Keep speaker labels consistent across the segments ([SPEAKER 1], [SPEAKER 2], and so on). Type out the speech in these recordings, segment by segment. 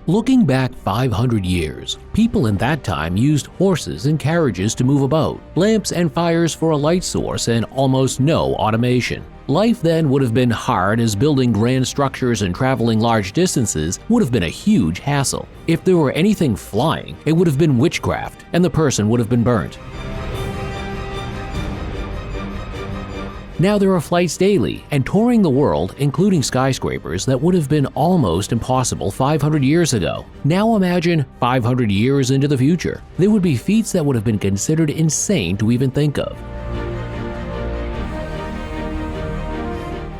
[SPEAKER 1] Looking back 500 years, people in that time used horses and carriages to move about, lamps and fires for a light source, and almost no automation. Life then would have been hard, as building grand structures and traveling large distances would have been a huge hassle. If there were anything flying, it would have been witchcraft, and the person would have been burnt. Now there are flights daily and touring the world, including skyscrapers, that would have been almost impossible 500 years ago. Now imagine 500 years into the future. There would be feats that would have been considered insane to even think of.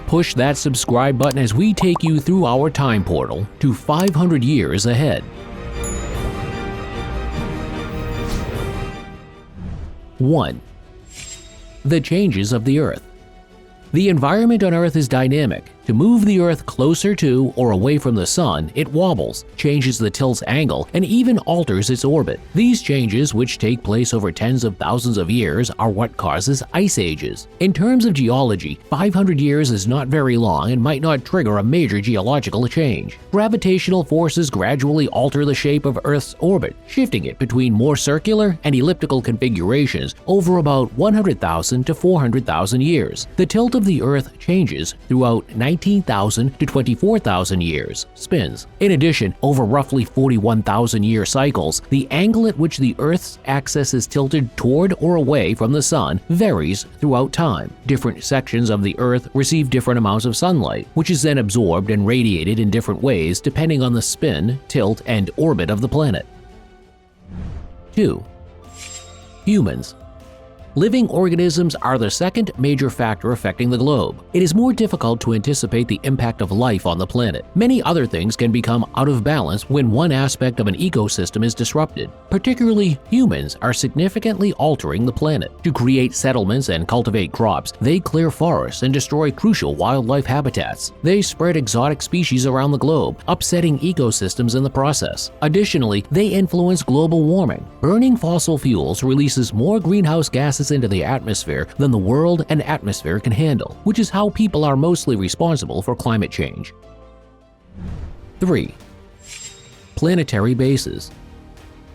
[SPEAKER 1] Push that subscribe button as we take you through our time portal to 500 years ahead. 1. The changes of the Earth. The environment on Earth is dynamic. To move the Earth closer to or away from the Sun, it wobbles, changes the tilt's angle, and even alters its orbit. These changes, which take place over tens of thousands of years, are what causes ice ages. In terms of geology, 500 years is not very long and might not trigger a major geological change. Gravitational forces gradually alter the shape of Earth's orbit, shifting it between more circular and elliptical configurations over about 100,000 to 400,000 years. The tilt of the Earth changes throughout 19,000 to 24,000 years spins. In addition, over roughly 41,000-year cycles, the angle at which the Earth's axis is tilted toward or away from the Sun varies throughout time. Different sections of the Earth receive different amounts of sunlight, which is then absorbed and radiated in different ways depending on the spin, tilt, and orbit of the planet. 2. Humans. Living organisms are the second major factor affecting the globe. It is more difficult to anticipate the impact of life on the planet. Many other things can become out of balance when one aspect of an ecosystem is disrupted. Particularly, humans are significantly altering the planet. To create settlements and cultivate crops, they clear forests and destroy crucial wildlife habitats. They spread exotic species around the globe, upsetting ecosystems in the process. Additionally, they influence global warming. Burning fossil fuels releases more greenhouse gases into the atmosphere than the world and atmosphere can handle, which is how people are mostly responsible for climate change. 3. Planetary bases.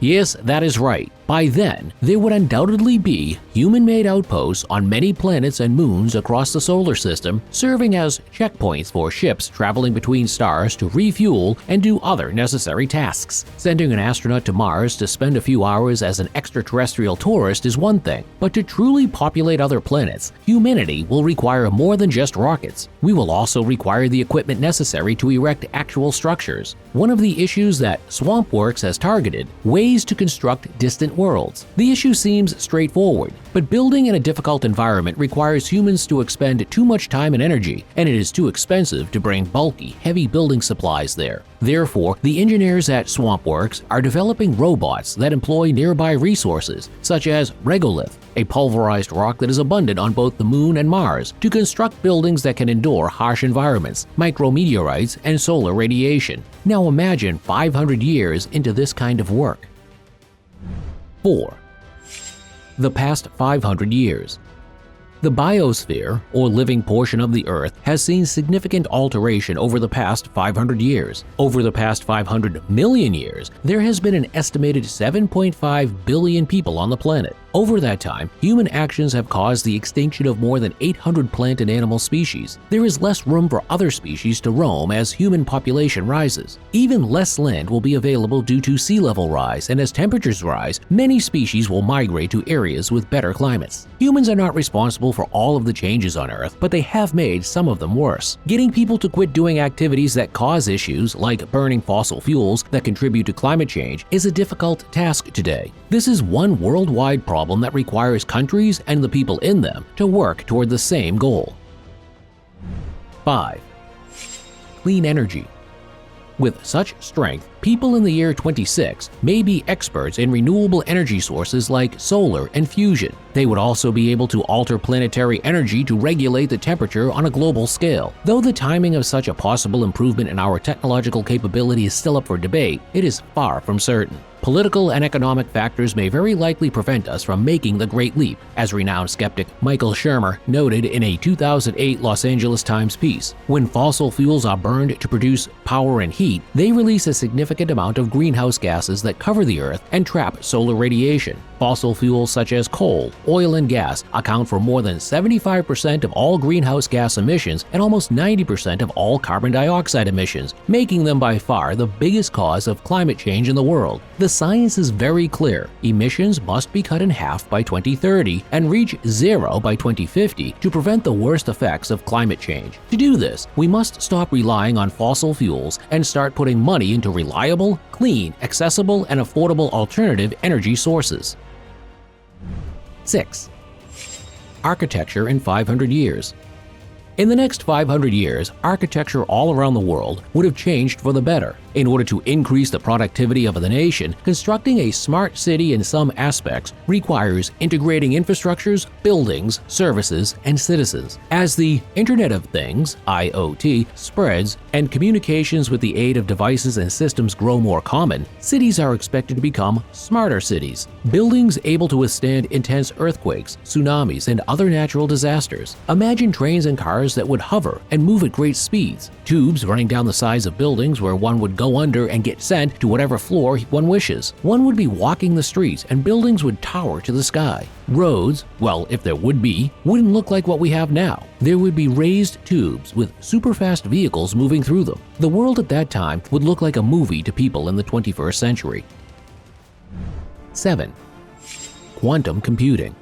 [SPEAKER 1] Yes, that is right. By then, there would undoubtedly be human-made outposts on many planets and moons across the solar system, serving as checkpoints for ships traveling between stars to refuel and do other necessary tasks. Sending an astronaut to Mars to spend a few hours as an extraterrestrial tourist is one thing, but to truly populate other planets, humanity will require more than just rockets. We will also require the equipment necessary to erect actual structures. One of the issues that SwampWorks has targeted: ways to construct distant worlds. The issue seems straightforward, but building in a difficult environment requires humans to expend too much time and energy, and it is too expensive to bring bulky, heavy building supplies there. Therefore, the engineers at SwampWorks are developing robots that employ nearby resources, such as regolith, a pulverized rock that is abundant on both the Moon and Mars, to construct buildings that can endure harsh environments, micrometeorites, and solar radiation. Now imagine 500 years into this kind of work. 4. The past 500 years. The biosphere, or living portion of the Earth, has seen significant alteration over the past 500 years. Over the past 500 million years, there has been an estimated 7.5 billion people on the planet. Over that time, human actions have caused the extinction of more than 800 plant and animal species. There is less room for other species to roam as human population rises. Even less land will be available due to sea level rise, and as temperatures rise, many species will migrate to areas with better climates. Humans are not responsible for all of the changes on Earth, but they have made some of them worse. Getting people to quit doing activities that cause issues, like burning fossil fuels that contribute to climate change, is a difficult task today. This is one worldwide problem that requires countries and the people in them to work toward the same goal. 5. Clean energy. With such strength, people in the year 26 may be experts in renewable energy sources like solar and fusion. They would also be able to alter planetary energy to regulate the temperature on a global scale. Though the timing of such a possible improvement in our technological capability is still up for debate, it is far from certain. Political and economic factors may very likely prevent us from making the Great Leap, as renowned skeptic Michael Shermer noted in a 2008 Los Angeles Times piece. When fossil fuels are burned to produce power and heat, they release a significant amount of greenhouse gases that cover the Earth and trap solar radiation. Fossil fuels such as coal, oil, and gas account for more than 75% of all greenhouse gas emissions and almost 90% of all carbon dioxide emissions, making them by far the biggest cause of climate change in the world. The science is very clear. Emissions must be cut in half by 2030 and reach zero by 2050 to prevent the worst effects of climate change. To do this, we must stop relying on fossil fuels and start putting money into reliable, clean, accessible, and affordable alternative energy sources. 6. Architecture in 500 years. In the next 500 years, architecture all around the world would have changed for the better. In order to increase the productivity of the nation, constructing a smart city in some aspects requires integrating infrastructures, buildings, services, and citizens. As the Internet of Things (IoT) spreads and communications with the aid of devices and systems grow more common, cities are expected to become smarter cities. Buildings able to withstand intense earthquakes, tsunamis, and other natural disasters. Imagine trains and cars that would hover and move at great speeds, tubes running down the sides of buildings where one would go under and get sent to whatever floor one wishes. One would be walking the streets and buildings would tower to the sky. Roads, well, if there would be, wouldn't look like what we have now. There would be raised tubes with super-fast vehicles moving through them. The world at that time would look like a movie to people in the 21st century. 7. Quantum computing.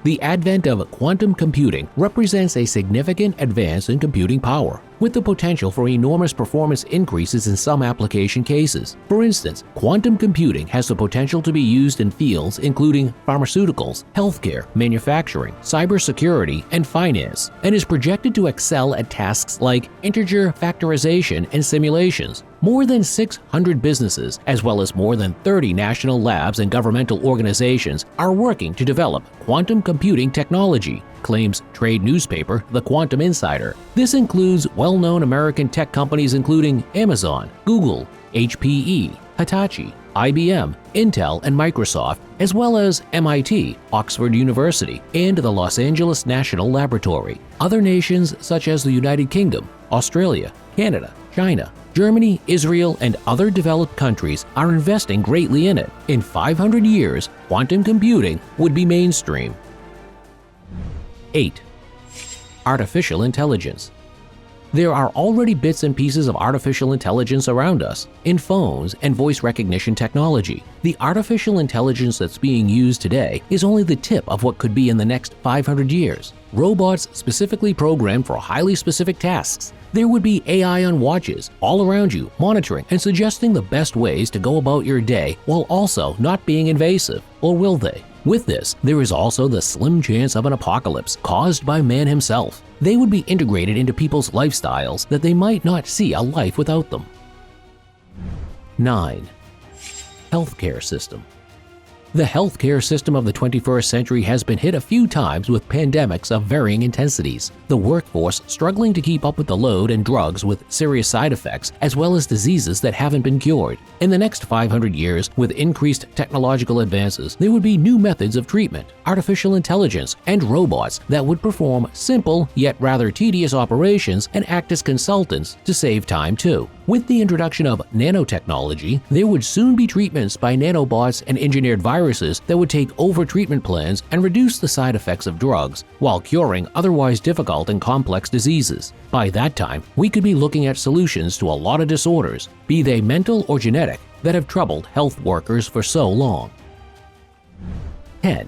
[SPEAKER 1] The advent of quantum computing represents a significant advance in computing power, with the potential for enormous performance increases in some application cases. For instance, quantum computing has the potential to be used in fields including pharmaceuticals, healthcare, manufacturing, cybersecurity, and finance, and is projected to excel at tasks like integer factorization and simulations. More than 600 businesses, as well as more than 30 national labs and governmental organizations, are working to develop quantum computing technology, claims trade newspaper The Quantum Insider. This includes well-known American tech companies including Amazon, Google, HPE, Hitachi, IBM, Intel, and Microsoft, as well as MIT, Oxford University, and the Los Angeles National Laboratory. Other nations such as the United Kingdom, Australia, Canada, China, Germany, Israel, and other developed countries are investing greatly in it. In 500 years, quantum computing would be mainstream. 8. Artificial intelligence. There are already bits and pieces of artificial intelligence around us, in phones and voice recognition technology. The artificial intelligence that's being used today is only the tip of what could be in the next 500 years. Robots specifically programmed for highly specific tasks. There would be AI on watches all around you, monitoring and suggesting the best ways to go about your day while also not being invasive, or will they? With this, there is also the slim chance of an apocalypse caused by man himself. They would be integrated into people's lifestyles that they might not see a life without them. 9. Healthcare system. The healthcare system of the 21st century has been hit a few times with pandemics of varying intensities. The workforce struggling to keep up with the load and drugs with serious side effects, as well as diseases that haven't been cured. In the next 500 years, with increased technological advances, there would be new methods of treatment, artificial intelligence, and robots that would perform simple yet rather tedious operations and act as consultants to save time too. With the introduction of nanotechnology, there would soon be treatments by nanobots and engineered viruses that would take over treatment plans and reduce the side effects of drugs, while curing otherwise difficult and complex diseases. By that time, we could be looking at solutions to a lot of disorders, be they mental or genetic, that have troubled health workers for so long. 10.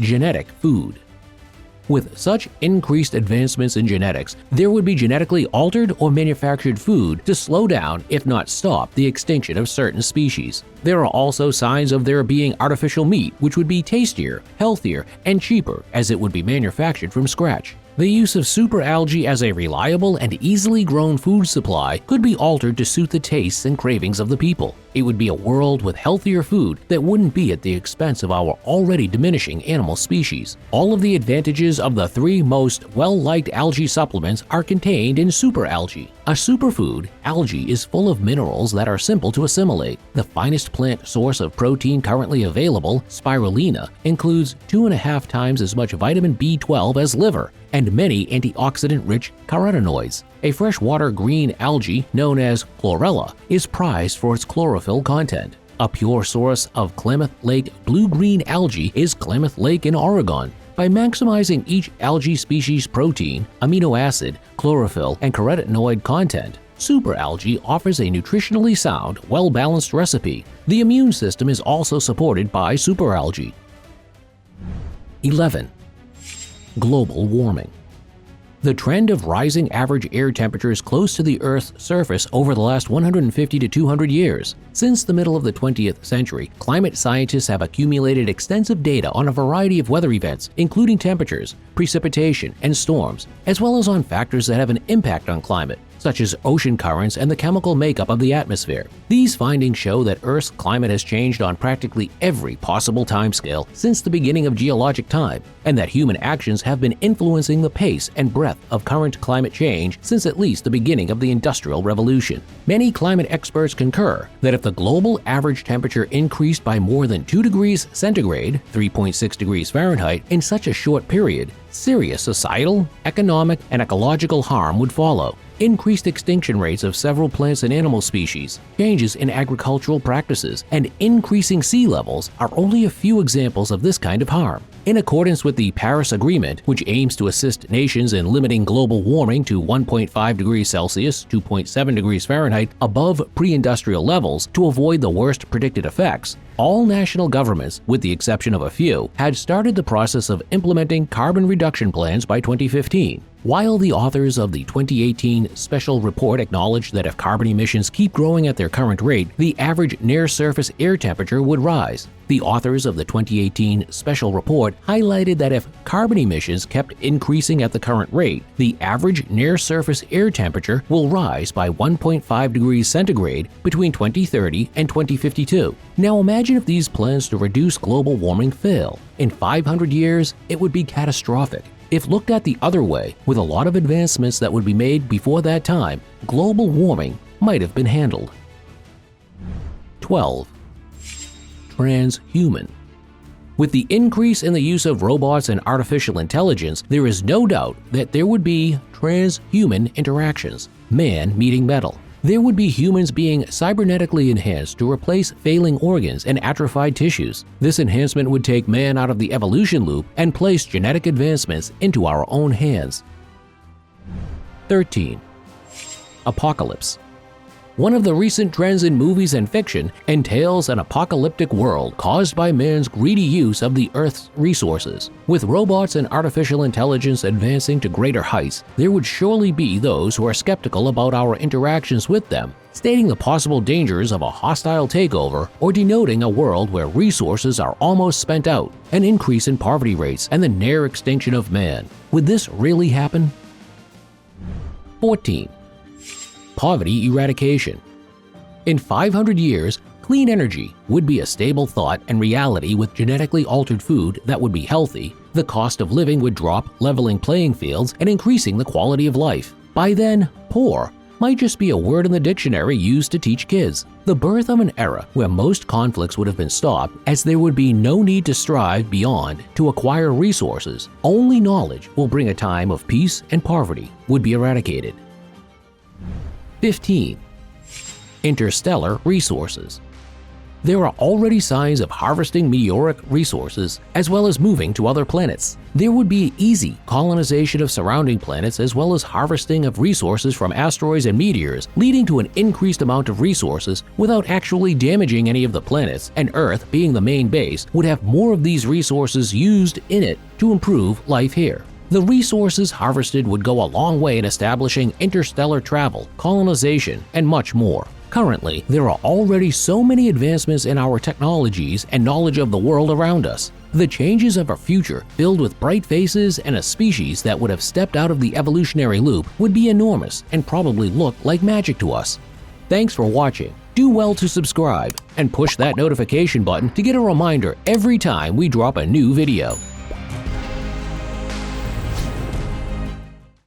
[SPEAKER 1] Genetic food. With such increased advancements in genetics, there would be genetically altered or manufactured food to slow down, if not stop, the extinction of certain species. There are also signs of there being artificial meat, which would be tastier, healthier, and cheaper as it would be manufactured from scratch. The use of superalgae as a reliable and easily grown food supply could be altered to suit the tastes and cravings of the people. It would be a world with healthier food that wouldn't be at the expense of our already diminishing animal species. All of the advantages of the 3 most well-liked algae supplements are contained in superalgae. A superfood, algae is full of minerals that are simple to assimilate. The finest plant source of protein currently available, spirulina, includes 2.5 times as much vitamin B12 as liver, and many antioxidant-rich carotenoids. A freshwater green algae known as chlorella is prized for its chlorophyll content. A pure source of Klamath Lake blue-green algae is Klamath Lake in Oregon. By maximizing each algae species' protein, amino acid, chlorophyll, and carotenoid content, superalgae offers a nutritionally sound, well-balanced recipe. The immune system is also supported by superalgae. 11. Global warming. The trend of rising average air temperatures close to the Earth's surface over the last 150 to 200 years. Since the middle of the 20th century, climate scientists have accumulated extensive data on a variety of weather events, including temperatures, precipitation, and storms, as well as on factors that have an impact on climate, such as ocean currents and the chemical makeup of the atmosphere. These findings show that Earth's climate has changed on practically every possible timescale since the beginning of geologic time, and that human actions have been influencing the pace and breadth of current climate change since at least the beginning of the Industrial Revolution. Many climate experts concur that if the global average temperature increased by more than 2 degrees centigrade, 3.6 degrees Fahrenheit, in such a short period, serious societal, economic, and ecological harm would follow. Increased extinction rates of several plants and animal species, changes in agricultural practices, and increasing sea levels are only a few examples of this kind of harm. In accordance with the Paris Agreement, which aims to assist nations in limiting global warming to 1.5 degrees Celsius, 2.7 degrees Fahrenheit above pre-industrial levels to avoid the worst predicted effects, all national governments, with the exception of a few, had started the process of implementing carbon reduction plans by 2015. While the authors of the 2018 special report acknowledged that if carbon emissions keep growing at their current rate, the average near-surface air temperature would rise, the authors of the 2018 special report highlighted that if carbon emissions kept increasing at the current rate, the average near-surface air temperature will rise by 1.5 degrees centigrade between 2030 and 2052. Now imagine if these plans to reduce global warming fail. In 500 years, it would be catastrophic. If looked at the other way, with a lot of advancements that would be made before that time, global warming might have been handled. 12. Transhuman. With the increase in the use of robots and artificial intelligence, there is no doubt that there would be transhuman interactions, man meeting metal. There would be humans being cybernetically enhanced to replace failing organs and atrophied tissues. This enhancement would take man out of the evolution loop and place genetic advancements into our own hands. 13. Apocalypse. One of the recent trends in movies and fiction entails an apocalyptic world caused by man's greedy use of the Earth's resources. With robots and artificial intelligence advancing to greater heights, there would surely be those who are skeptical about our interactions with them, stating the possible dangers of a hostile takeover or denoting a world where resources are almost spent out, an increase in poverty rates, and the near extinction of man. Would this really happen? 14. Poverty eradication. In 500 years, clean energy would be a stable thought and reality with genetically altered food that would be healthy. The cost of living would drop, leveling playing fields and increasing the quality of life. By then, poor might just be a word in the dictionary used to teach kids. The birth of an era where most conflicts would have been stopped, as there would be no need to strive beyond to acquire resources. Only knowledge will bring a time of peace, and poverty would be eradicated. 15. Interstellar resources. There are already signs of harvesting meteoric resources as well as moving to other planets. There would be easy colonization of surrounding planets as well as harvesting of resources from asteroids and meteors, leading to an increased amount of resources without actually damaging any of the planets, and Earth, being the main base, would have more of these resources used in it to improve life here. The resources harvested would go a long way in establishing interstellar travel, colonization, and much more. Currently, there are already so many advancements in our technologies and knowledge of the world around us. The changes of our future, filled with bright faces and a species that would have stepped out of the evolutionary loop, would be enormous and probably look like magic to us. Thanks for watching. Do well to subscribe and push that notification button to get a reminder every time we drop a new video.